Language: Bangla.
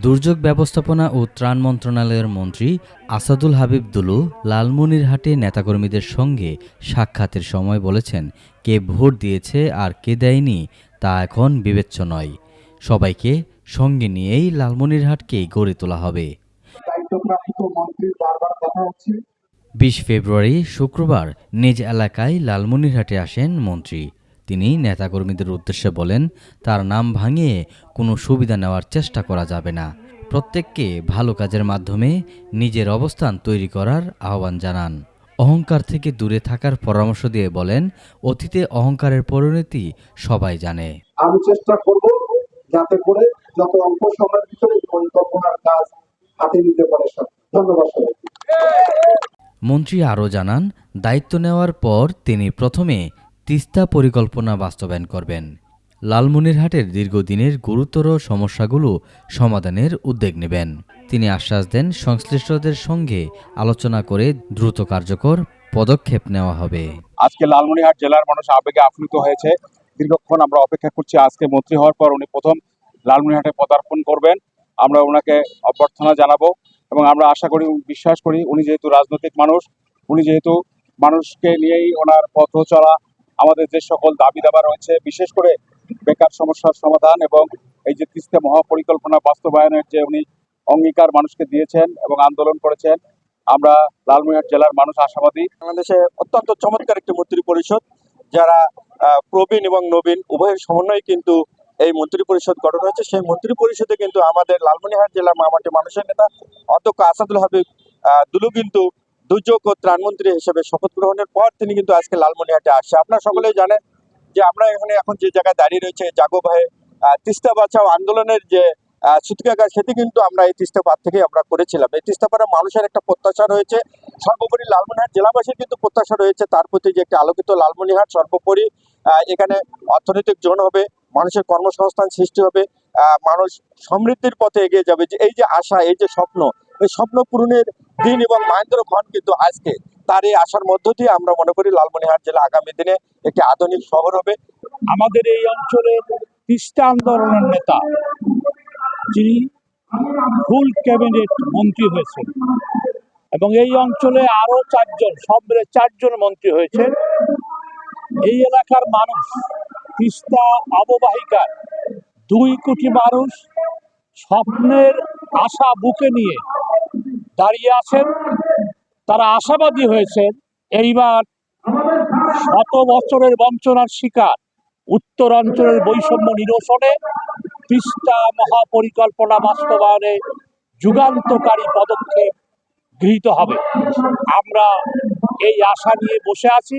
দুর্যোগ ব্যবস্থাপনা ও ত্রাণ মন্ত্রণালয়ের মন্ত্রী আসাদুল হাবিব দুলু লালমনিরহাটে নেতাকর্মীদের সঙ্গে সাক্ষাতের সময় বলেছেন, কে ভোট দিয়েছে আর কে দেয়নি তা এখন বিবেচ্য নয়। সবাইকে সঙ্গে নিয়েই লালমনিরহাটকে গড়ে তোলা হবে। ২০ ফেব্রুয়ারি শুক্রবার নিজ এলাকায় লালমনিরহাটে আসেন মন্ত্রী। তিনি নেতাকর্মীদের উদ্দেশ্যে বলেন, তার নাম ভাঙিয়ে কোনো সুবিধা নেওয়ার চেষ্টা করা যাবে না। প্রত্যেককে ভালো কাজের মাধ্যমে নিজের অবস্থান তৈরি করার আহ্বান জানান। অহংকার থেকে দূরে থাকার পরামর্শ দিয়ে বলেন, অতীতে অহংকারের পরিণতি সবাই জানে। আমি চেষ্টা করব যাতে করে যত অল্প সময়ের ভিতরে পরিকল্পনার কাজ হাতে নিতে পারে। ধন্যবাদ সবাইকে। মন্ত্রী আরও জানান, দায়িত্ব নেওয়ার পর তিনি প্রথমে তিস্তা পরিকল্পনা বাস্তবায়ন করবেন। লালমনিরহাটের দীর্ঘদিনের গুরুতর সমস্যাগুলো সমাধানের উদ্যোগ নেবেন। তিনি আশ্বাস দেন, সংশ্লিষ্টদের সঙ্গে আলোচনা করে দ্রুত কার্যকর পদক্ষেপ নেওয়া হবে। আজকে লালমনিরহাট জেলার মানুষ আবেগে আপ্লুত হয়েছে। দীর্ঘক্ষণ আমরা অপেক্ষা করছি। আজকে মন্ত্রী হওয়ার পর উনি প্রথম লালমনিরহাটে পদার্পণ করবেন। আমরা ওনাকে অভ্যর্থনা জানাবো এবং আমরা আশা করি, বিশ্বাস করি, উনি যেহেতু রাজনৈতিক মানুষ, উনি যেহেতু মানুষকে নিয়েই ওনার পথ চলা, আমাদের যে সকল দাবি দাবা রয়েছে, বিশেষ করে বেকার সমস্যার সমাধান এবং এই যে তিস্তা মহাপরিকল্পনা বাস্তবায়নের যে উনি অঙ্গীকার মানুষকে দিয়েছেন এবং আন্দোলন করেছেন, আমরা লালমনিরহাট জেলার মানুষ আশাবাদী। বাংলাদেশে অত্যন্ত চমৎকার একটি মন্ত্রী পরিষদ, যারা প্রবীণ এবং নবীন উভয়ের সমন্বয়ে কিন্তু এই মন্ত্রী পরিষদ গঠন হয়েছে। সেই মন্ত্রী পরিষদে কিন্তু আমাদের লালমনিরহাট জেলার মামাটি মানুষের নেতা অধ্যক্ষ আসাদুল হাবিব দুলু কিন্তু দুর্যোগ ও ত্রাণমন্ত্রী হিসেবে শপথ গ্রহণের পর তিনি কিন্তু আজকে লালমনিরহাটে আসছে। আপনারা সকলেই জানেন যে আমরা এখানে এখন যে জায়গায় দাঁড়িয়ে রয়েছে, জাগো ভাই তিস্তা বাঁচাও আন্দোলনের যে সূতিকাগার, সেটি কিন্তু আমরা এই তিস্তা পাড় থেকে আমরা করেছিলাম। এই তিস্তা পাড়ার মানুষের একটা প্রত্যাশা রয়েছে, সর্বোপরি লালমনিরহাট জেলাবাসীর কিন্তু প্রত্যাশা রয়েছে তার প্রতি যে একটি আলোকিত লালমনিরহাট। সর্বোপরি এখানে অর্থনৈতিক জোন হবে, মানুষের কর্মসংস্থান সৃষ্টি হবে, মানুষ সমৃদ্ধির পথে এগিয়ে যাবে। যে এই যে আশা, এই যে স্বপ্ন, এই স্বপ্ন পূরণের দিন এবং মহেন্দ্রক্ষণ কিন্তু আজকে। তার এই আশার মধ্য দিয়ে আমরা মনে করি লালমনিরহাট জেলা আগামী দিনে একটি আধুনিক শহর হবে। আমাদের এই অঞ্চলের তিস্তা আন্দোলনের নেতা, যিনি ফুল ক্যাবিনেট মন্ত্রী হয়েছেন, এবং এই অঞ্চলে আরো 4 জন, সব মিলে 4 জন মন্ত্রী হয়েছেন। এই এলাকার মানুষ, তিস্তা অববাহিকার 2 কোটি মানুষ স্বপ্নের আশা বুকে নিয়ে দাঁড়িয়ে আছেন। তারা আশাবাদী হয়েছেন এইবার 100 বছরের বঞ্চনার শিকার উত্তরাঞ্চলের বৈষম্য নিরসনে তিস্তা মহাপরিকল্পনা বাস্তবায়নে যুগান্তকারী পদক্ষেপ গৃহীত হবে। আমরা এই আশা নিয়ে বসে আছি।